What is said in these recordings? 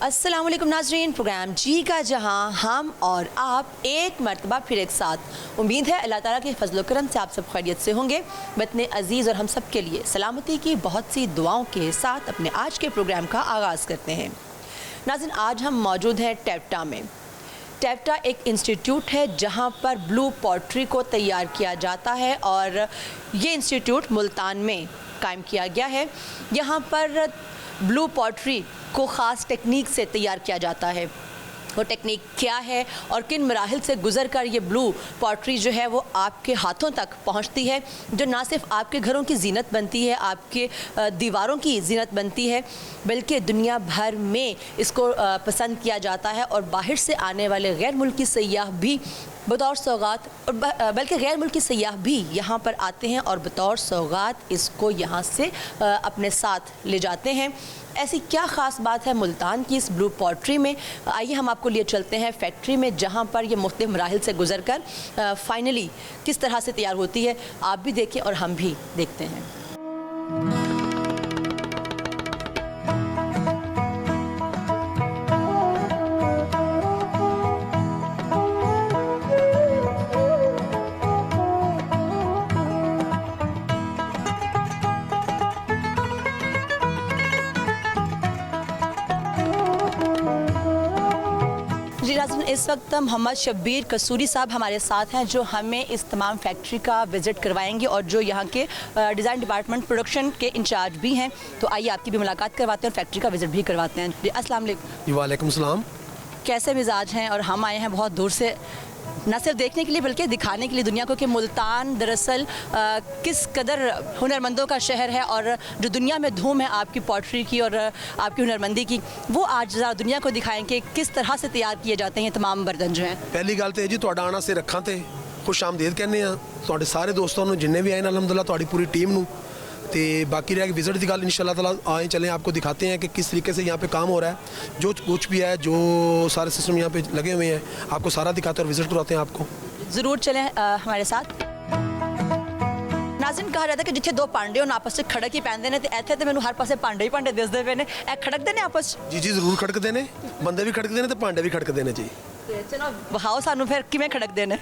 अस्सलाम वालेकुम नाज़रीन, प्रोग्राम जी का जहां हम और आप एक मरतबा फिर एक साथ। उम्मीद है अल्लाह ताला के फजल करम से आप सब खैरियत से होंगे। वतन अज़ीज़ और हम सब के लिए सलामती की बहुत सी दुआओं के साथ अपने आज के प्रोग्राम का आगाज़ करते हैं। नाज़रीन, आज हम मौजूद हैं टेप्टा में। टेप्टा एक इंस्टीट्यूट है जहां पर ब्लू पॉटरी को तैयार किया जाता है और ये इंस्टीट्यूट मुल्तान में कायम किया गया है। यहाँ पर ब्लू पॉटरी को ख़ास टेक्निक से तैयार किया जाता है। वो टेक्निक क्या है और किन मराहिल से गुज़र कर ये ब्लू पॉटरी जो है वो आपके हाथों तक पहुंचती है, जो ना सिर्फ आपके घरों की जीनत बनती है, आपके दीवारों की जीनत बनती है, बल्कि दुनिया भर में इसको पसंद किया जाता है। और बाहर से आने वाले गैर मुल्की सयाह भी बतौर सौगात, और बल्कि गैर मुल्की सयाह भी यहाँ पर आते हैं और बतौर सौगात इसको यहाँ से अपने साथ ले जाते हैं। ऐसी क्या ख़ास बात है मुल्तान की इस ब्लू पॉटरी में? आइए हम आपको लिए चलते हैं फैक्ट्री में, जहाँ पर ये मुख्तलिफ मराहिल से गुज़र कर फाइनली किस तरह से तैयार होती है। आप भी देखें और हम भी देखते हैं। जी नाज़रीन, इस वक्त मोहम्मद शब्बीर कसूरी साहब हमारे साथ हैं, जो हमें इस तमाम फैक्ट्री का विज़िट करवाएंगे और जो यहाँ के डिज़ाइन डिपार्टमेंट प्रोडक्शन के इंचार्ज भी हैं। तो आइए आपकी भी मुलाकात करवाते हैं और फैक्ट्री का विज़िट भी करवाते हैं। जी अस्सलाम वालेकुम। वालेकुम सलाम। कैसे मिजाज हैं? और हम आए हैं बहुत दूर से, न सिर्फ देखने के लिए बल्कि दिखाने के लिए दुनिया को कि मुल्तान दरअसल किस कदर हुनरमंदों का शहर है, और जो दुनिया में धूम है आपकी पॉटरी की और आपकी हुनरमंदी की, वो आज ज़रा दुनिया को दिखाएं कि किस तरह से तैयार किए जाते हैं तमाम बर्तन जो हैं। पहली गल तो जी तुहाडा आना से रखा तो खुश आमदेद कहने तुहाडे सारे दोस्तों को जिन्हें भी आए ना, अलहमदुलिल्लाह तुहाडी पूरी टीम नू। तो बाकी रह विज़िट की गल इंशाअल्लाह ताला आए चलें, आपको दिखाते हैं कि किस तरीके से यहाँ पे काम हो रहा है। जो कुछ भी है, जो सारे सिस्टम यहाँ पे लगे हुए हैं, आपको सारा दिखाते हैं और विज़िट करवाते हैं आपको। ज़रूर चलें हमारे साथ। नाज़रीन, कहा जाता है कि जिथे दो पांडे होन आपस में खड़क ही पैंदे ने, तो इत्थे तो मैनूं हर पासे पांडे ही पांडे दिसदे पे ने। ए खड़कदे ने आपस जी जी ज़रूर खड़कते हैं, बंदे भी खड़कते हैं तो भांडे भी खड़कते हैं जी। चलो बहाओ सानू फिर किवें खड़कदे ने।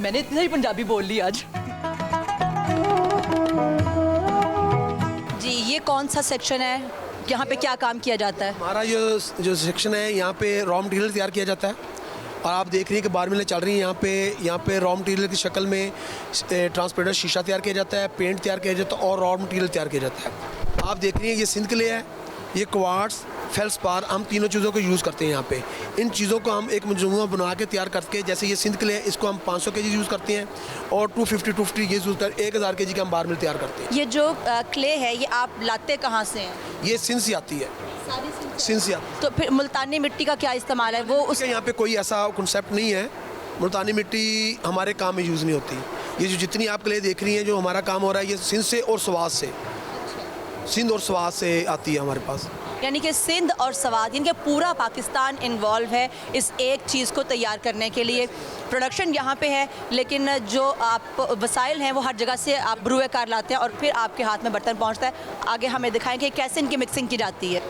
मैंने इतनी ही पंजाबी बोल ली आज। जी, ये कौन सा सेक्शन है? यहाँ पे क्या काम किया जाता है? हमारा ये जो सेक्शन है, यहाँ पे रॉ मटेरियल तैयार किया जाता है। और आप देख रही हैं कि बार मिलें चल रही हैं यहाँ पे रॉ मटेरियल की शक्ल में ट्रांसपेरेंट शीशा तैयार किया जाता है, पेंट तैयार किया जाता है और रॉ मटेरियल तैयार किया जाता है। आप देख रही हैं ये सिंध क्ले है, ये क्वार्ट्स, फेल्सपार, हम तीनों चीज़ों को यूज़ करते हैं यहाँ पे। इन चीज़ों को हम एक मजमूआ बना के तैयार करके, जैसे ये सिंध क्ले है, इसको हम 500 केजी यूज़ करते हैं और 250 ये यूज़ कर 1000 केजी का हम बार मिल तैयार करते हैं। ये जो क्ले है ये आप लाते कहाँ से हैं? ये सिंध से आती है। सिंध से आती है। तो फिर मुल्तानी मिट्टी का क्या इस्तेमाल है? वो उसके यहाँ पे कोई ऐसा कॉन्सेप्ट नहीं है। मुल्तानी मिट्टी हमारे काम में यूज़ नहीं होती। ये जो जितनी आप क्ले देख रही हैं, जो हमारा काम हो रहा है, ये सिंध से और सवात से, सिंध और सवात से आती है हमारे पास। यानी कि सिंध और सवात, यानी कि पूरा पाकिस्तान इन्वॉल्व है इस एक चीज़ को तैयार करने के लिए। प्रोडक्शन यहाँ पे है, लेकिन जो आप वसाइल हैं वो हर जगह से आप ब्रुए कार लाते हैं और फिर आपके हाथ में बर्तन पहुँचता है। आगे हमें दिखाएं कि कैसे इनकी मिक्सिंग की जाती है।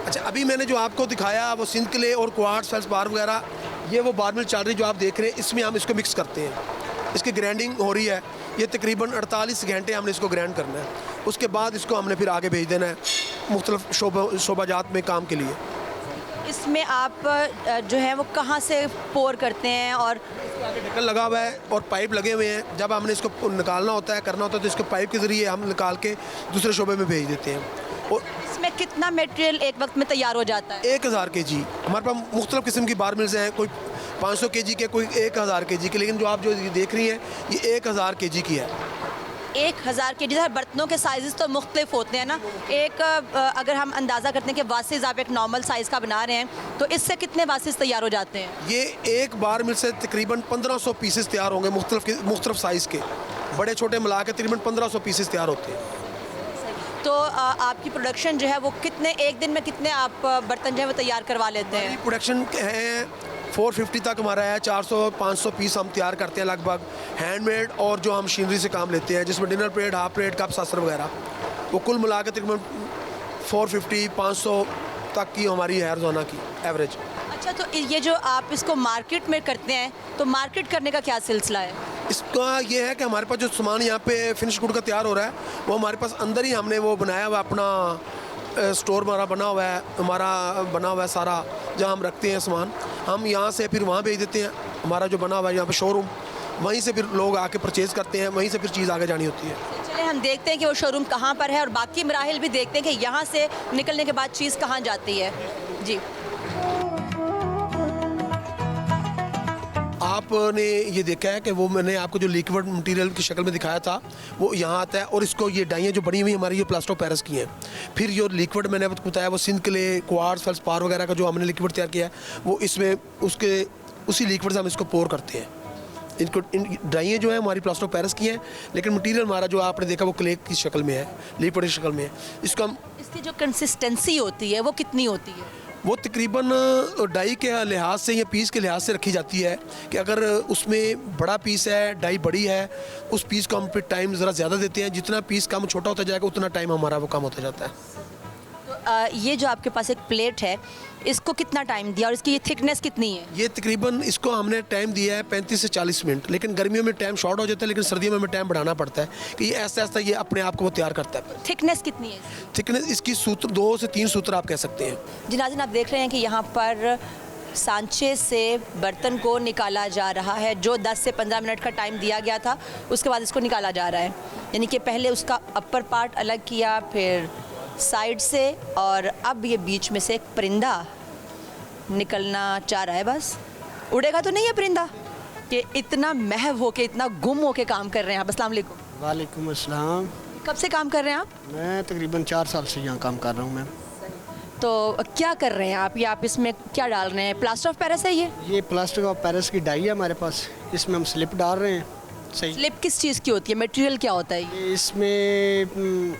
अच्छा, अभी मैंने जो आपको दिखाया वो सिंध क्ले और क्वार्ट्स, फेल्सपार वगैरह, ये वो बार मिल चल रही जो आप देख रहे हैं, इसमें हम इसको मिक्स करते हैं। इसकी ग्राइंडिंग हो रही है, ये तकरीबन 48 घंटे हमने इसको ग्राइंड करना है। उसके बाद इसको हमने फिर आगे भेज देना है मुख्तलिफ शोबाजात में काम के लिए। इसमें आप जो है वो कहाँ से पोर करते हैं? और ढक्कन लगा हुआ है और पाइप लगे हुए हैं। जब हमने इसको निकालना होता है, करना होता है, तो इसको पाइप के ज़रिए हम निकाल के दूसरे शोबे में भेज देते हैं। और इसमें कितना मटेरियल एक वक्त में तैयार हो जाता है? 1000 केजी। हमारे पास मुख्तलिफ किस्म की बार मिल्स हैं, कोई 500 केजी के, कोई 1000 केजी के, लेकिन जो आप जो देख रही हैं ये 1000 केजी की है। 1000 केजी। सर, बर्तनों के साइज़ तो मुख्तलिफ होते हैं ना। एक अगर हम अंदाज़ा करते हैं कि वासिस आप एक नॉर्मल साइज़ का बना रहे हैं, तो इससे कितने वासिस तैयार हो जाते हैं? ये एक बार मिल से तकरीबन 1500 पीसेस तैयार होंगे, मुख्तलिफ साइज़ के, बड़े छोटे मिला के तकरीबन 1500 पीसेस तैयार होते हैं। तो आपकी प्रोडक्शन जो है वो कितने, एक दिन में कितने आप बर्तन जो है वो तैयार करवा लेते हैं? प्रोडक्शन है 450 तक हमारा है, 400-500 पीस हम तैयार करते हैं लगभग, हैंडमेड और जो हम मशीनरी से काम लेते हैं, जिसमें dinner plate, half plate, cup, saucer वगैरह, वो कुल मिला के तकरीबन 450-500 तक की हमारी है रोज़ाना की एवरेज। अच्छा, तो ये जो आप इसको मार्केट में करते हैं, तो मार्केट करने का क्या सिलसिला है? इसका ये है कि हमारे पास जो सामान यहाँ पे फिनिश गुड का तैयार हो रहा है, वो हमारे पास अंदर ही हमने वो बनाया हुआ अपना स्टोर हमारा बना हुआ है, सारा जहाँ हम रखते हैं सामान। हम यहाँ से फिर वहाँ भेज देते हैं। हमारा जो बना हुआ है यहाँ पे शोरूम, वहीं से फिर लोग आके परचेज़ करते हैं, वहीं से फिर चीज़ आगे जानी होती है। चलिए हम देखते हैं कि वो शोरूम कहाँ पर है और बाकी मराहिल भी देखते हैं कि यहाँ से निकलने के बाद चीज़ कहाँ जाती है। जी, आपने ये देखा है कि वो मैंने आपको जो लिक्विड मटेरियल की शक्ल में दिखाया था वो यहाँ आता है, और इसको ये डाइयाँ जो बनी हुई हमारी ये प्लास्टर ऑफ पेरिस की हैं। फिर जो लिक्विड मैंने आपको बताया वो सिंध क्ले, क्वार्ट्ज, फेल्सपार वगैरह का जो हमने लिक्विड तैयार किया है, वो इसमें उसी लिक्विड से हम इसको पोर करते हैं। इन डाइयाँ जो है हमारी प्लास्टर ऑफ पेरिस की हैं, लेकिन मटेरियल हमारा जो आपने देखा वो क्ले की शक्ल में है, लिक्विड की शक्ल में है। इसको हम इसकी जो कंसिस्टेंसी होती है वो कितनी होती है? वो तकरीबन डाई के लिहाज से या पीस के लिहाज से रखी जाती है कि अगर उसमें बड़ा पीस है, डाई बड़ी है, उस पीस को हम फिर टाइम ज़रा ज़्यादा देते हैं। जितना पीस कम छोटा होता जाएगा उतना टाइम हमारा वो कम होता जाता है। तो ये जो आपके पास एक प्लेट है, इसको कितना टाइम दिया और इसकी ये थिकनेस कितनी है? ये तकरीबन इसको हमने टाइम दिया है 35 से 40 मिनट, लेकिन गर्मियों में टाइम शॉर्ट हो जाता है, लेकिन सर्दियों में हमें टाइम बढ़ाना पड़ता है कि ये ऐसा ऐसा ये अपने आप को वो तैयार करता है। थिकनेस कितनी है? थिकनेस इसकी सूत्र 2 से 3 सूत्र आप कह सकते हैं। जी नाज़रीन, आप देख रहे हैं कि यहाँ पर सांचे से बर्तन को निकाला जा रहा है। जो 10 से 15 मिनट का टाइम दिया गया था, उसके बाद इसको निकाला जा रहा है। यानी कि पहले उसका अपर पार्ट अलग किया, फिर साइड से, और अब ये बीच में से एक परिंदा निकलना चाह रहा है। बस उड़ेगा तो नहीं है परिंदा कि इतना महव होके, इतना गुम होके काम कर रहे हैं आप। अस्सलाम वालेकुम। वालेकुम अस्सलाम। कब से काम कर रहे हैं आप? मैं तकरीबन 4 साल से यहाँ काम कर रहा हूँ। मैं तो क्या कर रहे हैं आप? ये आप इसमें क्या डाल रहे हैं? प्लास्टर ऑफ पेरिस है ये प्लास्टर ऑफ पेरिस की डाई है हमारे पास, इसमें हम स्लिप डाल रहे हैं। सही। स्लिप किस चीज़ की होती है? मटेरियल क्या होता है ये? इसमें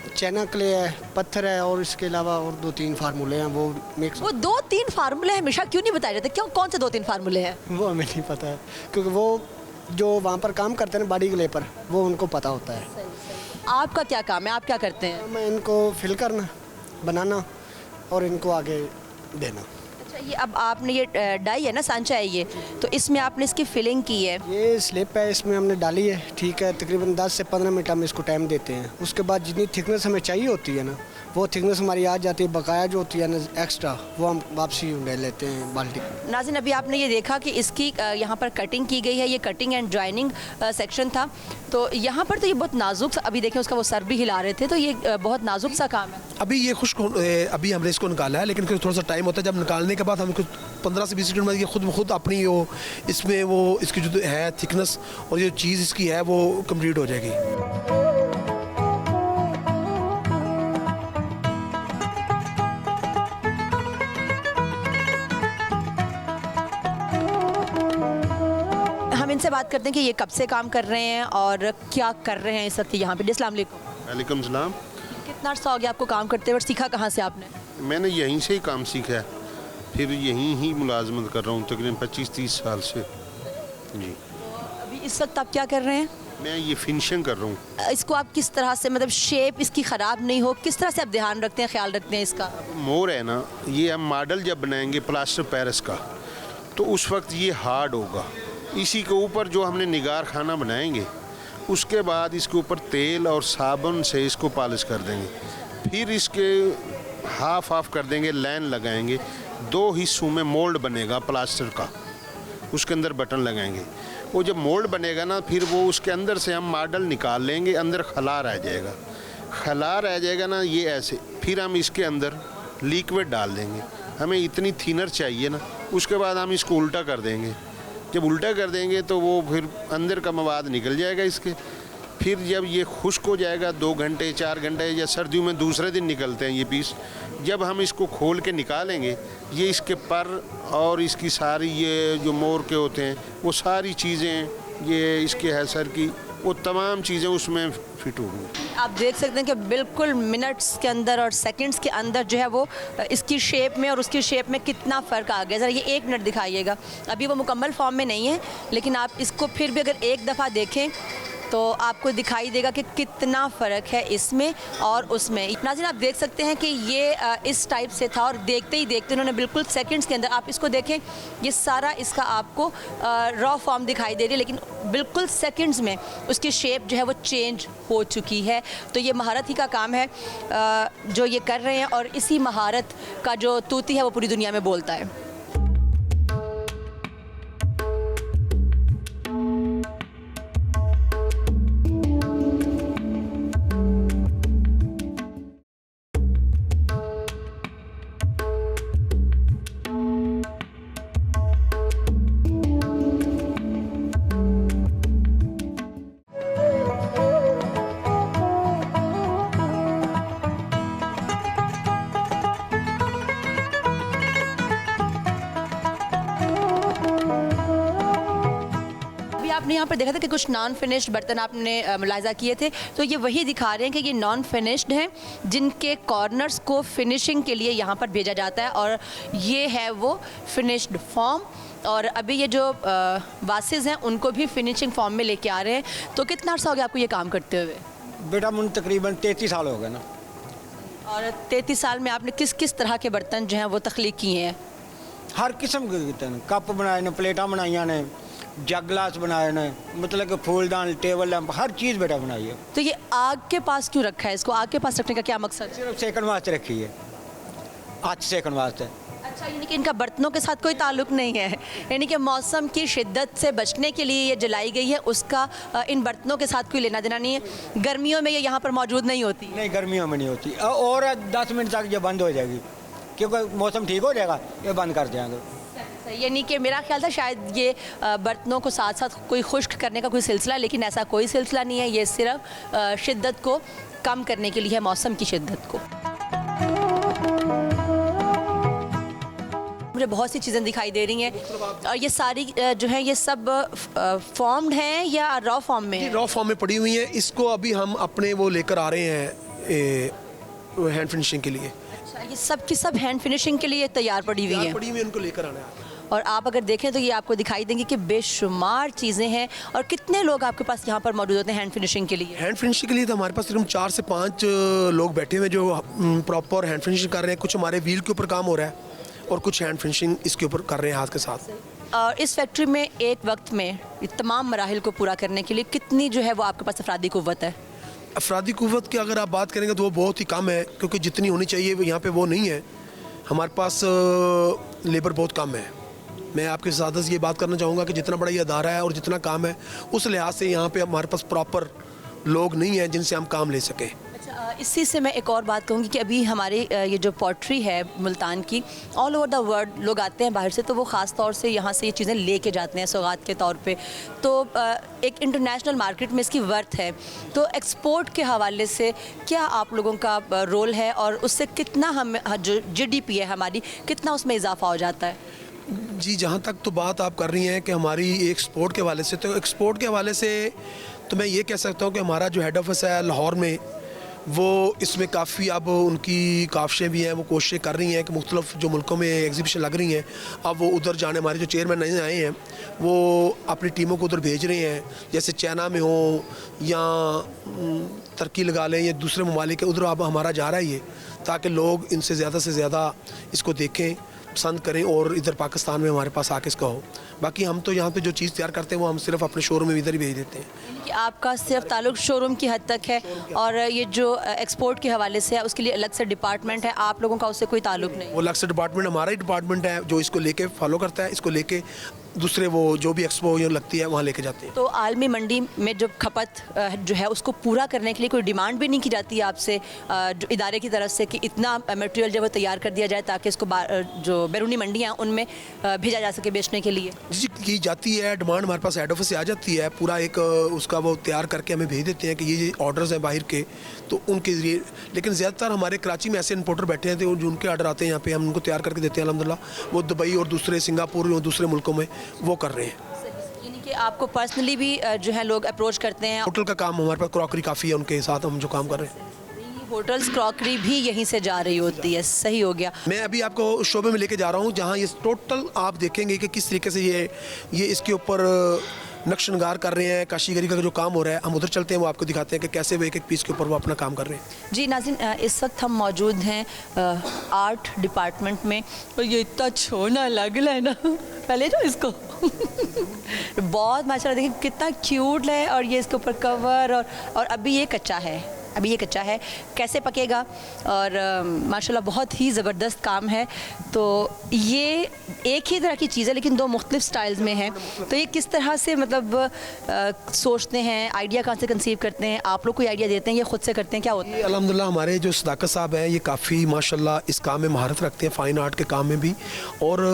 चैना क्ले है, पत्थर है, और इसके अलावा और 2-3 फार्मूले हैं, वो मिक्स। वो 2-3 फार्मूले हमेशा क्यों नहीं बताए जाते? क्यों, कौन से 2-3 फार्मूले हैं? वो हमें नहीं पता है, क्योंकि वो जो वहाँ पर काम करते हैं बॉडी क्ले पर, वो उनको पता होता है। आपका क्या काम है? आप क्या करते हैं? मैं इनको फिल करना, बनाना और इनको आगे देना। अच्छा, ये अब आपने ये डाई है ना, सांचा है ये, तो इसमें आपने इसकी फिलिंग की है। ये स्लिप है, इसमें हमने डाली है, ठीक है। तकरीबन 10 से 15 मिनट हम इसको टाइम देते हैं। उसके बाद जितनी थिकनेस हमें चाहिए होती है ना, वो थिकनेस हमारी आ जाती है। बकाया जो होती है ना एक्स्ट्रा, वो हम वापसी ले लेते हैं बाल्टी। नाज़रीन, अभी आपने ये देखा कि इसकी यहाँ पर कटिंग की गई है। ये कटिंग एंड जॉइनिंग सेक्शन था। तो यहाँ पर तो ये बहुत नाजुक सा, अभी देखें उसका वो सर भी हिला रहे थे, तो ये बहुत नाजुक सा काम है। अभी ये खुश्क अभी हमने इसको निकाला है, लेकिन फिर थोड़ा सा टाइम होता है। जब निकालने के बाद हम कुछ 15 से 20 मिनट में ये खुद अपनी वो इसमें वो इसकी जो है थिकनेस और ये चीज़ इसकी है वो कंप्लीट हो जाएगी। हम इनसे बात करते हैं कि ये कब से काम कर रहे हैं और क्या कर रहे हैं इस वक्त यहाँ पे। अस्सलाम वालेकुम। वालेकुम सलाम। कितना अर्सा हो गया आपको काम करते हुए और सीखा कहाँ से आपने? मैंने यहीं से ही काम सीखा है, फिर यहीं ही मुलाजमत कर रहा हूँ तकरीबन 25-30 साल से। जी। अभी इस वक्त आप क्या कर रहे हैं? मैं ये फिनिशिंग कर रहा हूँ। इसको आप किस तरह से, मतलब शेप इसकी ख़राब नहीं हो, किस तरह से आप ध्यान रखते हैं, ख्याल रखते हैं इसका? मोर है ना, ये हम मॉडल जब बनाएंगे प्लास्टर पेरिस का, तो उस वक्त ये हार्ड होगा। इसी के ऊपर जो हमने निगार खाना बनाएंगे, उसके बाद इसके ऊपर तेल और साबुन से इसको पॉलिश कर देंगे। फिर इसके हाफ कर देंगे, लाइन लगाएंगे। 2 हिस्सों में मोल्ड बनेगा प्लास्टर का, उसके अंदर बटन लगाएंगे। वो जब मोल्ड बनेगा ना, फिर वो उसके अंदर से हम मॉडल निकाल लेंगे, अंदर खला रह जाएगा ना, ये ऐसे। फिर हम इसके अंदर लिक्विड डाल देंगे। हमें इतनी थिनर चाहिए ना, उसके बाद हम इसको उल्टा कर देंगे। जब उल्टा कर देंगे तो वो फिर अंदर का मवाद निकल जाएगा इसके। फिर जब ये खुश्क हो जाएगा 2 घंटे 4 घंटे, या सर्दियों में दूसरे दिन निकलते हैं ये पीस, जब हम इसको खोल के निकालेंगे, ये इसके पर और इसकी सारी ये जो मोर के होते हैं वो सारी चीज़ें, ये इसके है सर की, वो तमाम चीज़ें उसमें फिट होंगी। आप देख सकते हैं कि बिल्कुल मिनट्स के अंदर और सेकंड्स के अंदर जो है वो इसकी शेप में और उसकी शेप में कितना फ़र्क आ गया। ज़रा ये 1 मिनट दिखाइएगा। अभी वो मुकम्मल फॉर्म में नहीं है, लेकिन आप इसको फिर भी अगर एक दफ़ा देखें तो आपको दिखाई देगा कि कितना फ़र्क है इसमें और उसमें। नाज़रीन, आप देख सकते हैं कि ये इस टाइप से था और देखते ही देखते उन्होंने बिल्कुल सेकंड्स के अंदर, आप इसको देखें, ये सारा इसका आपको रॉ फॉर्म दिखाई दे रही है, लेकिन बिल्कुल सेकंड्स में उसकी शेप जो है वो चेंज हो चुकी है। तो ये महारत ही का काम है जो ये कर रहे हैं, और इसी महारत का जो तूती है वो पूरी दुनिया में बोलता है। आपने यहाँ पर देखा था कि कुछ नॉन फिनिश्ड बर्तन आपने मुलाहिजा किए थे, तो ये वही दिखा रहे हैं कि ये नॉन फिनिश्ड हैं जिनके कॉर्नर्स को फिनिशिंग के लिए यहाँ पर भेजा जाता है, और ये है वो फिनिश्ड फॉर्म। और अभी ये जो वासिस हैं उनको भी फिनिशिंग फॉर्म में लेके आ रहे हैं। तो कितना अर्सा हो गया आपको ये काम करते हुए? बेटा मुझे तकरीबन 33 साल हो गए ना। और 33 साल में आपने किस किस तरह के बर्तन जो हैं वो तख्लीक किए हैं? हर किस्म के बर्तन, कप बनाए ने, प्लेटा बनाइया ने, जग गिलास बनाए ने, मतलब कि फूलदान, टेबल लैंप, हर चीज़ बेटा बनाई है। तो ये आग के पास क्यों रखा है? इसको आग के पास रखने का क्या मकसद है? सिर्फ सेकंड वास्ते रखी है, आज सेकंड वास्ते। अच्छा, यानी कि इनका बर्तनों के साथ कोई ताल्लुक नहीं है, यानी कि मौसम की शिद्दत से बचने के लिए ये जलाई गई है, उसका इन बर्तनों के साथ कोई लेना देना नहीं है। गर्मियों में ये यहाँ पर मौजूद नहीं होती? नहीं, गर्मियों में नहीं होती, और 10 मिनट तक ये बंद हो जाएगी, क्योंकि मौसम ठीक हो जाएगा, ये बंद कर देंगे। यानी कि मेरा ख्याल था शायद ये बर्तनों को साथ साथ कोई खुश्क करने का कोई सिलसिला, लेकिन ऐसा कोई सिलसिला नहीं है, ये सिर्फ शिद्दत को कम करने के लिए है, मौसम की शिद्दत को। मुझे बहुत सी चीज़ें दिखाई दे रही हैं, और ये सारी जो है ये सब फॉर्म्ड हैं या रॉ फॉर्म में है? रॉ फॉर्म में पड़ी हुई हैं। इसको अभी हम अपने वो लेकर आ रहे हैं हैंड फिनिशिंग के लिए। अच्छा, ये सब की सब हैंड फिनिशिंग के लिए तैयार पड़ी हुई हैं? पड़ी हुई उनको लेकर आना है। और आप अगर देखें तो ये आपको दिखाई देंगी कि बेशुमार चीज़ें हैं। और कितने लोग आपके पास यहाँ पर मौजूद होते हैं हैंड फिनिशिंग के लिए? हैंड फिनिशिंग के लिए तो हमारे पास सिर्फ 4 से 5 लोग बैठे हुए जो प्रॉपर हैंड फिनिशिंग कर रहे हैं। कुछ हमारे व्हील के ऊपर काम हो रहा है और कुछ हैंड फिनिशिंग इसके ऊपर कर रहे हैं हाथ के साथ। और इस फैक्ट्री में एक वक्त में तमाम मराहिल को पूरा करने के लिए कितनी जो है वो आपके पास अफरादी कुव्वत है? अफरादी कुव्वत की अगर आप बात करेंगे तो वो बहुत ही कम है, क्योंकि जितनी होनी चाहिए वो यहाँ पे वो नहीं है। हमारे पास लेबर बहुत कम है। मैं आपके साथ ये बात करना चाहूँगा कि जितना बड़ा ये अदारा है और जितना काम है, उस लिहाज से यहाँ पे हमारे पास प्रॉपर लोग नहीं हैं जिनसे हम काम ले सकें। अच्छा, इसी से मैं एक और बात कहूँगी कि अभी हमारे ये जो पॉटरी है मुल्तान की, ऑल ओवर द वर्ल्ड लोग आते हैं बाहर से, तो वो ख़ास तौर से यहाँ से ये चीज़ें लेके जाते हैं सौगात के तौर पे। तो एक इंटरनेशनल मार्केट में इसकी वर्थ है। तो एक्सपोर्ट के हवाले से क्या आप लोगों का रोल है, और उससे कितना हम जो GDP है हमारी, कितना उसमें इजाफा हो जाता है? जी, जहाँ तक तो बात आप कर रही हैं कि हमारी एक्सपोर्ट के हवाले से, तो एक्सपोर्ट के हवाले से तो मैं ये कह सकता हूँ कि हमारा जो हेड ऑफिस है लाहौर में, वो इसमें काफ़ी अब उनकी काविशें भी हैं। वो कोशिशें कर रही हैं कि मुख्तलिफ जो मुल्कों में एग्जीबिशन लग रही हैं, अब वो उधर जाने, हमारे जो चेयरमैन नए आए हैं वो अपनी टीमों को उधर भेज रहे हैं, जैसे चाइना में हो या तुर्की लगा लें या दूसरे ममालिक, उधर अब हमारा जा रहा है ये, ताकि लोग इनसे ज़्यादा से ज़्यादा इसको देखें, पसंद करें और इधर पाकिस्तान में हमारे पास आके इसका हो। बाकी हम तो यहाँ पे जो चीज़ तैयार करते हैं वो हम सिर्फ अपने शोरूम में इधर ही भेज देते हैं। यानी कि आपका सिर्फ ताल्लुक शोरूम की हद तक है, और ये जो एक्सपोर्ट के हवाले से है उसके लिए अलग से डिपार्टमेंट है, आप लोगों का उससे कोई ताल्लुक नहीं? वो अलग से डिपार्टमेंट, हमारा ही डिपार्टमेंट है जो इसको लेके फॉलो करता है, इसको लेके दूसरे वो जो भी एक्सपो लगती है वहाँ लेके जाते हैं। तो आलमी मंडी में जो खपत जो है उसको पूरा करने के लिए कोई डिमांड भी नहीं की जाती है आपसे जो इदारे की तरफ से कि इतना मटेरियल जो है तैयार कर दिया जाए ताकि इसको जो बैरूनी मंडियाँ उनमें भेजा जा सके बेचने के लिए? जी, की जाती है डिमांड, हमारे पास हेड ऑफिस से आ जाती है, पूरा एक उसका वो तैयार करके हमें भेज देते हैं कि ये ऑर्डर्स हैं बाहर के, तो उनके ज़रिए। लेकिन ज़्यादातर हमारे कराची में ऐसे इंपोर्टर बैठे हैं तो जो उनके ऑर्डर आते हैं यहाँ पे हम उनको तैयार करके देते हैं अल्हम्दुलिल्लाह। वो दुबई और दूसरे सिंगापुर और दूसरे मुल्कों में वो कर रहे हैं। यानी कि आपको पर्सनली भी जो है लोग अप्रोच करते हैं? होटल का काम हमारे पास, क्रॉकरी काफ़ी है, उनके साथ हम जो काम कर रहे हैं। होटल्स क्रॉकरी भी यहीं से जा रही होती है? सही हो गया। मैं अभी आपको उस शोबे में लेके जा रहा हूँ जहाँ ये टोटल आप देखेंगे कि किस तरीके से ये इसके ऊपर नक्श नगार कर रहे हैं, काशीगरी का जो काम हो रहा है, हम उधर चलते हैं, वो आपको दिखाते हैं कि कैसे वो एक एक पीस के ऊपर वो अपना काम कर रहे हैं। जी नाज़रीन, इस वक्त हम मौजूद हैं आर्ट डिपार्टमेंट में और ये इतना छोना लग रहा है ना, पहले जो इसको बहुत माशाल्लाह देखिए कितना क्यूट है, और ये इसके ऊपर कवर और अभी ये कच्चा है, अभी ये कच्चा है, कैसे पकेगा। और माशाल्लाह बहुत ही ज़बरदस्त काम है। तो ये एक ही तरह की चीज़ है लेकिन दो मुख्तलिफ स्टाइल्स में है। तो ये किस तरह से मतलब सोचते हैं, आइडिया कहाँ से कंसीव करते हैं, आप लोग कोई आइडिया देते हैं, ये खुद से करते हैं, क्या होता है? ये अल्हम्दुलिल्लाह हमारे जो सदाकत साहब हैं ये काफ़ी माशाल्लाह इस काम में महारत रखते हैं, फ़ाइन आर्ट के काम में भी, और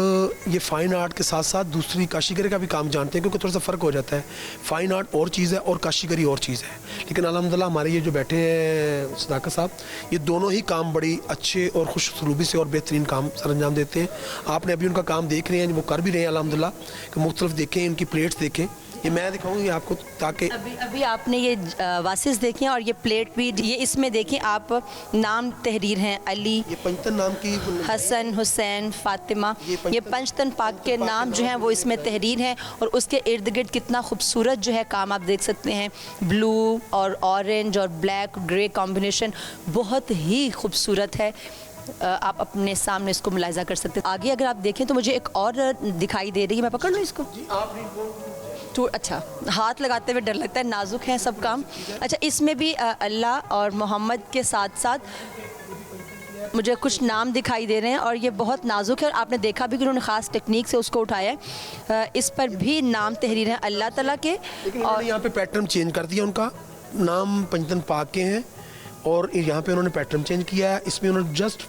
ये फ़ाइन आर्ट के साथ साथ दूसरी काशीगरी का भी काम जानते हैं, क्योंकि थोड़ा सा फ़र्क हो जाता है। फ़ाइन आर्ट और चीज़ है और काशीगरी और चीज़ है। लेकिन अल्हम्दुलिल्लाह हमारे ये जो बैठे हैं सदाकत साहब, ये दोनों ही काम बड़ी अच्छे और खुश सलूबी से और बेहतरीन काम सर अंजाम देते हैं। आपने अभी उनका काम देख रहे हैं, वो कर भी रहे हैं अल्हम्दुलिल्लाह, कि मुख्तलिफ देखें, इनकी प्लेट्स देखें, ये मैं दिखाऊंगी आपको ताकि अभी आपने ये वासिस देखें और ये प्लेट भी, ये इसमें देखें आप, नाम तहरीर हैं, अली, ये पंचतन नाम की हसन, हुसैन, फातिमा, ये पंचतन पाक के नाम जो हैं वो इसमें तहरीर हैं। और उसके इर्द गिर्द कितना खूबसूरत जो है काम आप देख सकते हैं, ब्लू और ऑरेंज और ब्लैक ग्रे कॉम्बिनेशन बहुत ही खूबसूरत है। आप अपने सामने इसको मुलाहिजा कर सकते हैं। आगे अगर आप देखें तो मुझे एक और दिखाई दे रही है, मैं पकड़ लूँ इसको? तो अच्छा, हाथ लगाते हुए डर लगता है, नाजुक है सब काम। अच्छा, इसमें भी अल्लाह और मोहम्मद के साथ साथ मुझे कुछ नाम दिखाई दे रहे हैं, और ये बहुत नाजुक है, और आपने देखा भी कि उन्होंने ख़ास टेक्निक से उसको उठाया है। इस पर भी नाम तहरीर हैं अल्लाह ताला के, और यहाँ पे पैटर्न चेंज कर दिया, उनका नाम पंचतन पाक के हैं और यहाँ पे उन्होंने पैटर्न चेंज किया है। इसमें उन्होंने जस्ट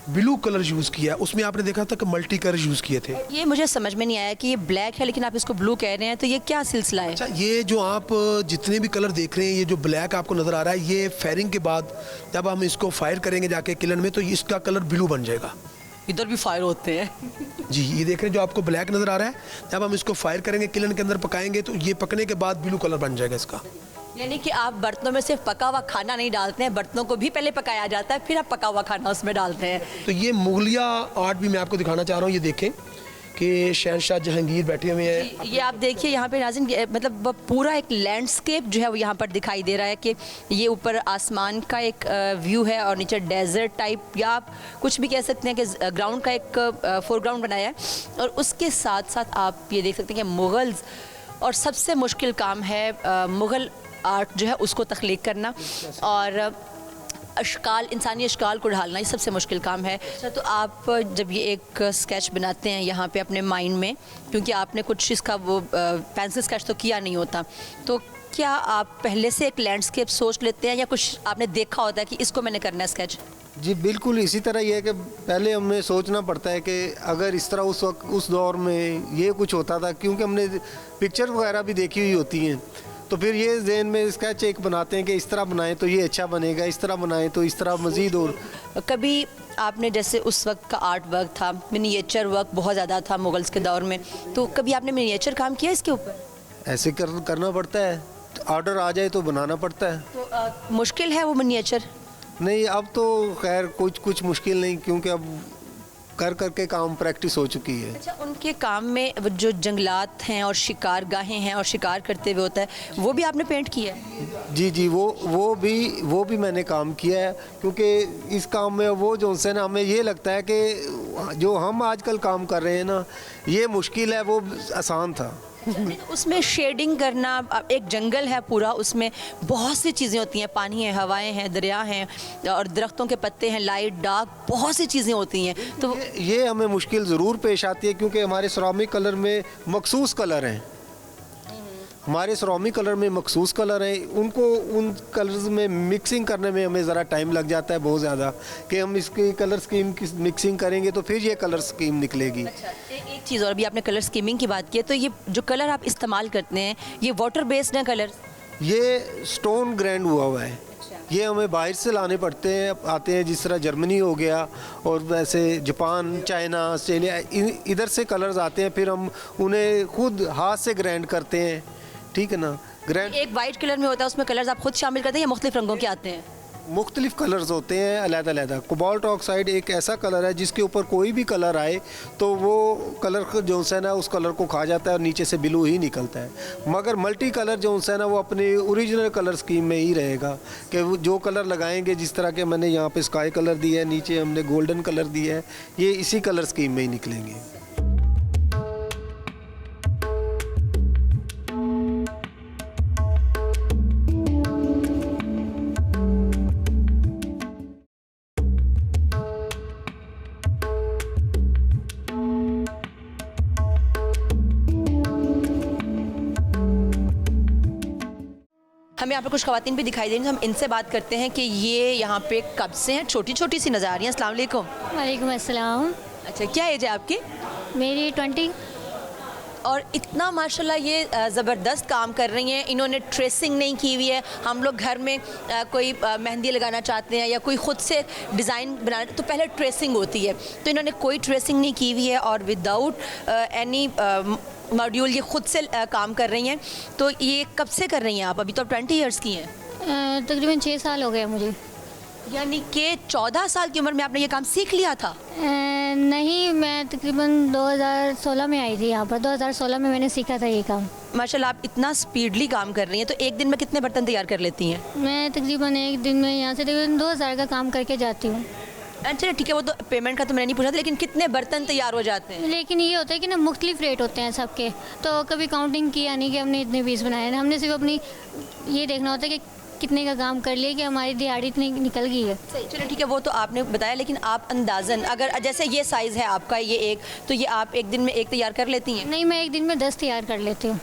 ब्लू कलर यूज़ किया है, उसमें आपने देखा था कि मल्टी कलर यूज़ किए थे। ये मुझे समझ में नहीं आया कि ये ब्लैक है लेकिन आप इसको ब्लू कह रहे हैं, तो ये क्या सिलसिला है? अच्छा, ये जो आप जितने भी कलर देख रहे हैं, ये जो ब्लैक आपको नज़र आ रहा है, ये फायरिंग के बाद जब हम इसको फायर करेंगे जाके किलन में, तो इसका कलर ब्लू बन जाएगा। इधर भी फायर होते हैं जी, ये देख रहे हैं जो आपको ब्लैक नज़र आ रहा है, जब हम इसको फायर करेंगे किलन के अंदर पकाएंगे तो ये पकने के बाद ब्लू कलर बन जाएगा इसका। यानी कि आप बर्तनों में सिर्फ पका हुआ खाना नहीं डालते हैं, बर्तनों को भी पहले पकाया जाता है, फिर आप पका हुआ खाना उसमें डालते हैं। तो ये मुगलिया आर्ट भी मैं आपको दिखाना चाह रहा हूँ। ये देखें कि शहनशाह जहांगीर बैठे हुए हैं। ये आप देखिए यहाँ पे नाज़रीन, मतलब पूरा एक लैंडस्केप जो है वो यहाँ पर दिखाई दे रहा है कि ये ऊपर आसमान का एक व्यू है और नीचे डेजर्ट टाइप, या आप कुछ भी कह सकते हैं कि ग्राउंड का एक फोरग्राउंड बनाया है। और उसके साथ साथ आप ये देख सकते हैं कि मुग़ल्स, और सबसे मुश्किल काम है मुग़ल आर्ट जो है उसको तख्लीक करना और अशकाल, इंसानी अशकाल को ढालना, ये सबसे मुश्किल काम है। अच्छा, तो आप जब ये एक स्केच बनाते हैं यहाँ पे अपने माइंड में, क्योंकि आपने कुछ इसका वो पेंसिल स्केच तो किया नहीं होता, तो क्या आप पहले से एक लैंडस्केप सोच लेते हैं या कुछ आपने देखा होता है कि इसको मैंने करना है स्केच? जी बिल्कुल इसी तरह ही है कि पहले हमें सोचना पड़ता है कि अगर इस तरह उस वक्त उस दौर में ये कुछ होता था, क्योंकि हमने पिक्चर वगैरह भी देखी हुई होती हैं, तो फिर ये ज़हन में स्केच एक बनाते हैं कि इस तरह बनाएं तो ये अच्छा बनेगा, इस तरह बनाएं तो इस तरह मज़ीद। और कभी आपने, जैसे उस वक्त का आर्ट वर्क था, मिनिएचर वर्क बहुत ज़्यादा था मुग़ल्स के दौर में, तो कभी आपने मिनिएचर काम किया इसके ऊपर? ऐसे करना पड़ता है, ऑर्डर आ जाए तो बनाना पड़ता है। तो मुश्किल है वो मिनिएचर? नहीं, अब तो खैर कुछ मुश्किल नहीं, क्योंकि अब कर के काम प्रैक्टिस हो चुकी है। अच्छा, उनके काम में जो जंगलात हैं और शिकार गाहें हैं और शिकार करते हुए होता है, वो भी आपने पेंट किया है? जी वो भी मैंने काम किया है, क्योंकि इस काम में वो जो है ना, हमें ये लगता है कि जो हम आजकल काम कर रहे हैं ना, ये मुश्किल है, वो आसान था। उसमें शेडिंग करना, एक जंगल है पूरा, उसमें बहुत सी चीज़ें होती हैं, पानी है, हवाएं हैं, दरिया हैं और दरख्तों के पत्ते हैं, लाइट डार्क, बहुत सी चीज़ें होती हैं। तो ये हमें मुश्किल ज़रूर पेश आती है, क्योंकि हमारे सिरामिक कलर में मखसूस कलर हैं, हमारे सिरामिक कलर में मखसूस कलर हैं, उनको उन कलर्स में मिक्सिंग करने में हमें ज़रा टाइम लग जाता है बहुत ज़्यादा, कि हम इसकी कलर स्कीम की मिक्सिंग करेंगे तो फिर ये कलर स्कीम निकलेगी। अच्छा, एक चीज़ और, अभी आपने कलर स्कीमिंग की बात की है, तो ये जो कलर आप इस्तेमाल करते हैं ये वाटर बेस्ड है कलर? ये स्टोन ग्राइंड हुआ है, ये हमें बाहर से लाने पड़ते हैं, आते हैं, जिस तरह जर्मनी हो गया और वैसे जापान, चाइना, ऑस्ट्रेलिया, इधर से कलर्स आते हैं, फिर हम उन्हें खुद हाथ से ग्राइंड करते हैं, ठीक है ना। ग्राइंड एक वाइट कलर में होता है, उसमें कलर्स आप खुद शामिल करते हैं या मुख्तलिफ रंगों के आते हैं? मुख्तलिफ कलर्स होते हैं अलग-अलग। कोबाल्ट ऑक्साइड एक ऐसा कलर है जिसके ऊपर कोई भी कलर आए तो वो कलर जो है ना उस कलर को खा जाता है और नीचे से ब्लू ही निकलता है। मगर मल्टी कलर जो है ना वो अपनी ओरिजिनल कलर स्कीम में ही रहेगा कि वो जो कलर लगाएंगे, जिस तरह के मैंने यहाँ पे स्काई कलर दिया है, नीचे हमने गोल्डन कलर दिया है, ये इसी कलर स्कीम में ही निकलेंगे। हमें यहाँ पर कुछ ख़वातीन भी दिखाई दे रही हैं, तो हम इनसे बात करते हैं कि ये यहाँ पे कब से हैं। छोटी छोटी सी नज़र आ रही हैं। अस्सलाम वालेकुम। वालेकुम अस्सलाम। अच्छा, क्या एज है आपकी? मेरी 20। और इतना माशाल्लाह ये ज़बरदस्त काम कर रही हैं। इन्होंने ट्रेसिंग नहीं की हुई है। हम लोग घर में कोई मेहंदी लगाना चाहते हैं या कोई ख़ुद से डिज़ाइन बनाना तो पहले ट्रेसिंग होती है, तो इन्होंने कोई ट्रेसिंग नहीं की हुई है और विदाउट एनी मॉड्यूल ये ख़ुद से काम कर रही हैं। तो ये कब से कर रही हैं आप? अभी तो आप 20 ईयर्स की हैं। तकरीबन 6 साल हो गए मुझे। यानी कि 14 साल की उम्र में आपने ये काम सीख लिया था? नहीं, मैं तकरीबन 2016 में आई थी यहाँ पर। 2016 में मैंने सीखा था ये काम। माशाल्लाह आप इतना स्पीडली काम कर रही हैं, तो एक दिन में कितने बर्तन तैयार कर लेती हैं? मैं तकरीबन एक दिन में यहाँ से तकरीबन 2000 का काम करके जाती हूँ। अच्छा ठीक है, वो तो पेमेंट का तो मैंने नहीं पूछा था, लेकिन कितने बर्तन तैयार हो जाते हैं? लेकिन ये होता है कि ना मुख्तलिफ रेट होते हैं सबके, तो कभी काउंटिंग किया नहीं कि हमने इतने पीस बनाए हैं। हमने सिर्फ अपनी ये देखना होता है कि कितने का काम कर लिया कि हमारी दिहाड़ी इतनी निकल गई है। सही, चलो ठीक है, वो तो आपने बताया, लेकिन आप अंदाज़न अगर जैसे ये साइज़ है आपका, ये एक, तो ये आप एक दिन में एक तैयार कर लेती हैं? नहीं, मैं एक दिन में 10 तैयार कर लेती हूँ।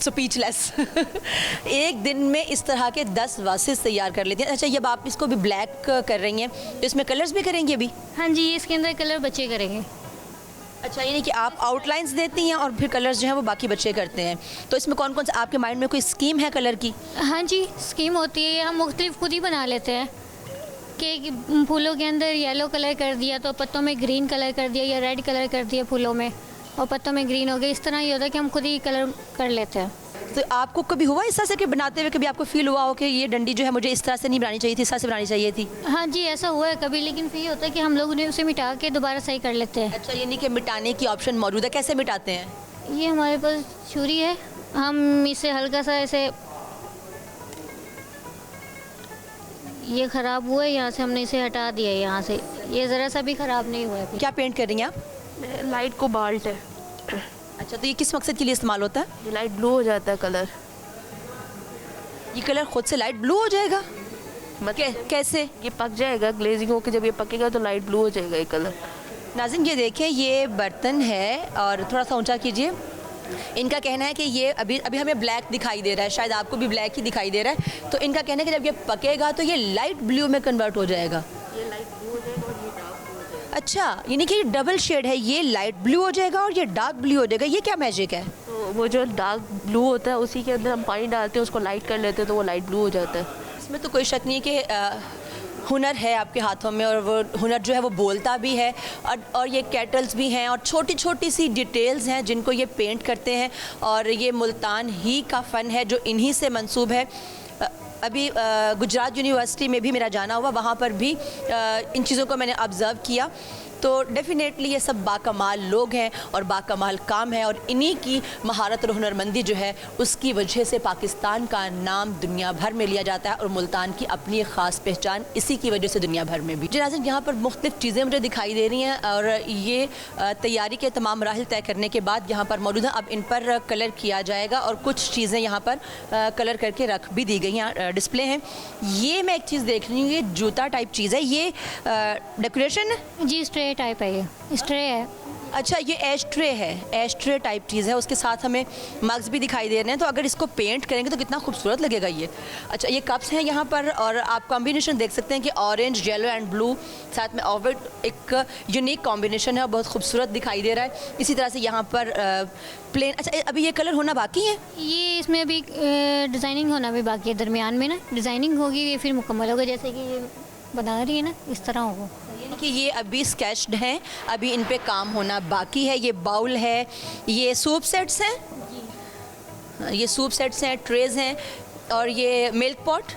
स्पीचलेस। एक दिन में इस तरह के 10 वासेस तैयार कर लेती हैं। अच्छा, जब आप इसको भी ब्लैक कर रही हैं तो इसमें कलर्स भी करेंगी अभी? हाँ जी, इसके अंदर कलर बच्चे करेंगे। अच्छा, यानी कि आप आउटलाइंस देती हैं और फिर कलर्स जो हैं वो बाकी बच्चे करते हैं। तो इसमें कौन कौन सा आपके माइंड में कोई स्कीम है कलर की? हाँ जी, स्कीम होती है। हम मुख्तलिफ खुद ही बना लेते हैं कि फूलों के अंदर येलो कलर कर दिया तो पत्तों में ग्रीन कलर कर दिया, या रेड कलर कर दिया फूलों में और पत्तों में ग्रीन हो गया। इस तरह ये होता है कि हम खुद ही कलर कर लेते हैं। तो आपको कभी हुआ इस तरह से कि बनाते हुए कभी आपको फील हुआ हो कि ये डंडी जो है मुझे इस तरह से नहीं बनानी चाहिए थी, इस तरह से बनानी चाहिए थी? हाँ जी, ऐसा हुआ है कभी, लेकिन फिर ये होता है कि हम लोग उन्हें उसे मिटा के दोबारा सही कर लेते हैं। अच्छा, यानी कि मिटाने की ऑप्शन मौजूद है। कैसे मिटाते हैं? ये हमारे पास छुरी है, हम इसे हल्का सा ऐसे, ये ख़राब हुआ है, यहाँ से हमने इसे हटा दिया है। यहाँ से ये ज़रा सा भी ख़राब नहीं हुआ है। क्या पेंट कर रही हैं आप? लाइट कोबाल्ट है। अच्छा, तो ये किस मकसद के लिए इस्तेमाल होता है? ये लाइट ब्लू हो जाता है कलर। ये कलर खुद से लाइट ब्लू हो जाएगा? कैसे? ये पक जाएगा ग्लेजिंग होकर, जब ये पकेगा तो लाइट ब्लू हो जाएगा ये कलर। नाज़रीन, ये देखें, ये बर्तन है और थोड़ा सा ऊंचा कीजिए। इनका कहना है कि ये अभी हमें ब्लैक दिखाई दे रहा है, शायद आपको भी ब्लैक ही दिखाई दे रहा है। तो इनका कहना है कि जब ये पकेगा तो ये लाइट ब्लू में कन्वर्ट हो जाएगा। ये लाइट ब्लू हो जाएगा और ये डार्क ब्लू हो जाएगा। अच्छा, यानी कि ये डबल शेड है, ये लाइट ब्लू हो जाएगा और ये डार्क ब्लू हो जाएगा। ये क्या मैजिक है? तो वो जो डार्क ब्लू होता है उसी के अंदर हम पानी डालते हैं, उसको लाइट कर लेते हैं तो वो लाइट ब्लू हो जाता है। इसमें तो कोई शक नहीं है कि हुनर है आपके हाथों में, और वो हुनर जो है वो बोलता भी है, और ये केटल्स भी हैं और छोटी छोटी सी डिटेल्स हैं जिनको ये पेंट करते हैं। और ये मुल्तान ही का फ़न है जो इन्हीं से मंसूब है। अभी गुजरात यूनिवर्सिटी में भी मेरा जाना हुआ, वहाँ पर भी इन चीज़ों को मैंने ऑब्ज़र्व किया। तो डेफ़िनेटली ये सब बाकमाल लोग हैं और बाकमाल काम है, और इन्हीं की महारत और हुनरमंदी जो है उसकी वजह से पाकिस्तान का नाम दुनिया भर में लिया जाता है, और मुल्तान की अपनी एक ख़ास पहचान इसी की वजह से दुनिया भर में भी। नाज़रीन, यहाँ पर मुख्तलिफ़ चीज़ें मुझे दिखाई दे रही हैं, और ये तैयारी के तमाम मराहिल तय करने के बाद यहाँ पर मौजूद है। अब इन पर कलर किया जाएगा और कुछ चीज़ें यहाँ पर कलर करके रख भी दी गई हैं, डिस्प्ले हैं। ये मैं एक चीज़ देख रही हूँ, ये जूता टाइप चीज़ है, ये डेकोरेशन है जी, स्ट्रे टाइप है, ये स्ट्रे है। अच्छा, ये एश ट्रे है, एश ट्रे टाइप चीज़ है, उसके साथ हमें मग्स भी दिखाई दे रहे हैं। तो अगर इसको पेंट करेंगे तो कितना खूबसूरत लगेगा ये। अच्छा, ये कप्स हैं यहाँ पर, और आप कॉम्बिनेशन देख सकते हैं कि ऑरेंज, येलो एंड ब्लू, साथ में ऑरेंज, एक यूनिक कॉम्बिनेशन है, बहुत खूबसूरत दिखाई दे रहा है। इसी तरह से यहाँ पर प्लेन। अच्छा, अभी ये कलर होना बाकी है? ये इसमें अभी डिज़ाइनिंग होना भी बाकी है, दरमियान में ना डिज़ाइनिंग होगी, ये फिर मुकम्मल होगा। जैसे कि ये बना रही है ना, इस तरह होगा। कि ये अभी स्केच्ड हैं, अभी इन पे काम होना बाकी है। ये बाउल है, ये सूप सेट्स हैं, ये सूप सेट्स हैं, ट्रेज हैं, और ये मिल्क पॉट,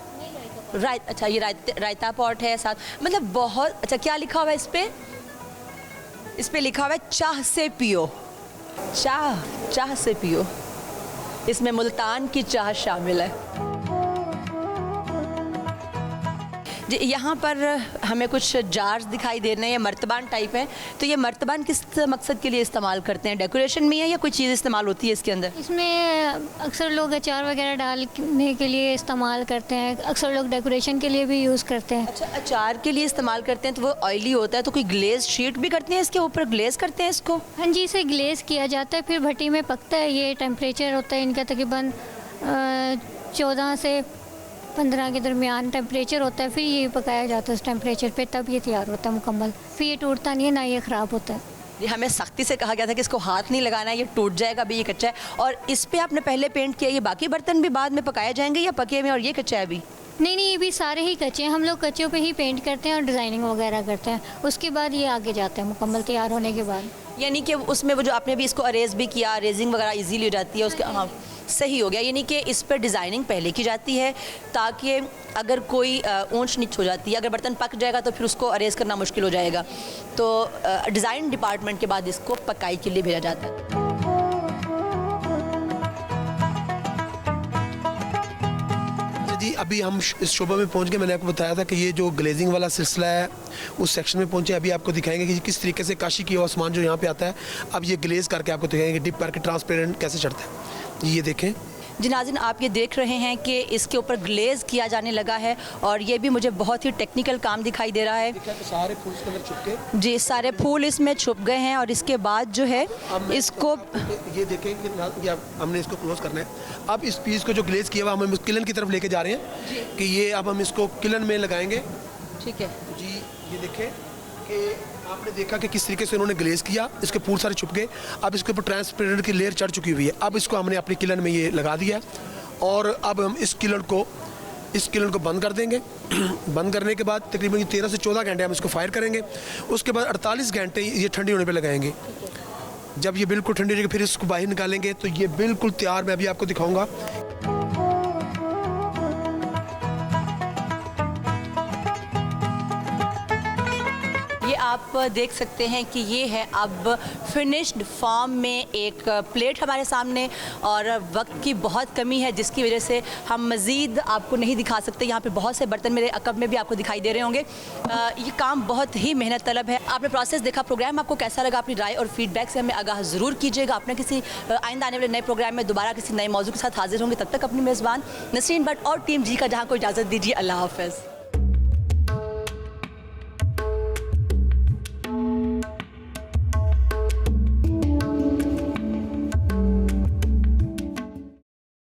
अच्छा ये रायता पॉट है साथ, मतलब बहुत अच्छा। क्या लिखा हुआ है इस पे? इस पे लिखा हुआ है चाह से पियो, चाह से पियो। इसमें मुल्तान की चाह शामिल है। जी, यहाँ पर हमें कुछ जार्स दिखाई दे रहे हैं, मर्तबान टाइप है। तो ये मर्तबान किस मकसद के लिए इस्तेमाल करते हैं? डेकोरेशन में है या कोई चीज़ इस्तेमाल होती है इसके अंदर? इसमें अक्सर लोग अचार वगैरह डालने के लिए इस्तेमाल करते हैं, अक्सर लोग डेकोरेशन के लिए भी यूज़ करते हैं। अच्छा, अचार के लिए इस्तेमाल करते हैं तो वो ऑयली होता है, तो कोई ग्लेज शीट भी करते हैं इसके ऊपर, ग्लेज करते हैं इसको? हाँ जी, इसे ग्लेज किया जाता है, फिर भट्टी में पकता है। ये टेम्परेचर होता है इनका तकरीबन 14 से 15 के दरमियान टेम्परेचर होता है। फिर ये पकाया जाता है उस टेम्परेचर पे, तब ये तैयार होता है मुकम्मल। फिर ये टूटता नहीं है, ना ये ख़राब होता है। ये हमें सख्ती से कहा गया था कि इसको हाथ नहीं लगाना है, ये टूट जाएगा, अभी ये कच्चा है। और इस पे आपने पहले पेंट किया, ये बाकी बर्तन भी बाद में पकाए जाएंगे या पके हुए और ये कच्चा है अभी? नहीं, ये भी सारे ही कच्चे हैं। हम लोग कच्चों पे ही पेंट करते हैं और डिज़ाइनिंग वगैरह करते हैं, उसके बाद ये आगे जाता है मुकम्मल तैयार होने के बाद। यानी कि उसमें वो जो आपने भी इसको अरेज भी किया, अरेजिंग वगैरह इजीली हो जाती है उसके। हाँ, सही हो गया। यानी कि इस पर डिज़ाइनिंग पहले की जाती है ताकि अगर कोई ऊंच नीच हो जाती है, अगर बर्तन पक जाएगा तो फिर उसको अरेज करना मुश्किल हो जाएगा। तो डिज़ाइन डिपार्टमेंट के बाद इसको पकाई के लिए भेजा जाता है। जी, अभी हम इस शोबे में पहुंच गए। मैंने आपको बताया था कि ये जो ग्लेजिंग वाला सिलसिला है उस सेक्शन में पहुंचे। अभी आपको दिखाएंगे कि किस तरीके से काशी की हुआ सामान जो यहाँ पे आता है, अब ये ग्लेज करके आपको दिखाएंगे, डिप करके ट्रांसपेरेंट कैसे चढ़ता है। ये देखें जी नाज़रीन, आप ये देख रहे हैं कि इसके ऊपर ग्लेज किया जाने लगा है और ये भी मुझे बहुत ही टेक्निकल काम दिखाई दे रहा है। सारे फूल इसके अंदर छुप गए। जी, सारे फूल इसमें छुप गए हैं और इसके बाद जो है इसको ये देखें कि हमने इसको क्लोज करना है। अब इस पीस को जो ग्लेज किया हुआ हम किलन की तरफ लेके जा रहे हैं कि ये अब हम इसको किलन में लगाएंगे। ठीक है जी, ये देखें कि आपने देखा कि किस तरीके से उन्होंने ग्लेज किया, इसके फूल सारे छुप गए। अब इसके ऊपर ट्रांसपेरेंट की लेयर चढ़ चुकी हुई है। अब इसको हमने अपनी किलन में ये लगा दिया और अब हम इस किलन को बंद कर देंगे। बंद करने के बाद तकरीबन 13 से 14 घंटे हम इसको फायर करेंगे। उसके बाद 48 घंटे ये ठंडी होने पे लगाएंगे। जब ये बिल्कुल ठंडी रहेगी फिर इसको बाहर निकालेंगे तो ये बिल्कुल तैयार, मैं अभी आपको दिखाऊंगा। ये आप देख सकते हैं कि ये है अब फिनिश्ड फॉर्म में एक प्लेट हमारे सामने, और वक्त की बहुत कमी है जिसकी वजह से हम मज़ीद आपको नहीं दिखा सकते। यहाँ पे बहुत से बर्तन मेरे अकब में भी आपको दिखाई दे रहे होंगे। ये काम बहुत ही मेहनत तलब है। आपने प्रोसेस देखा, प्रोग्राम आपको कैसा लगा? अपनी राय और फीडबैक से हमें आगाह ज़रूर कीजिएगा। अपने किसी आइंदा आने वाले नए प्रोग्राम में दोबारा किसी नए मौजू के साथ हाजिर होंगे। तब तक अपनी मेज़बान नसरीन भट्ट और टीम जी का जहाँ को इजाज़त दीजिए। अल्लाह हाफ़िज़।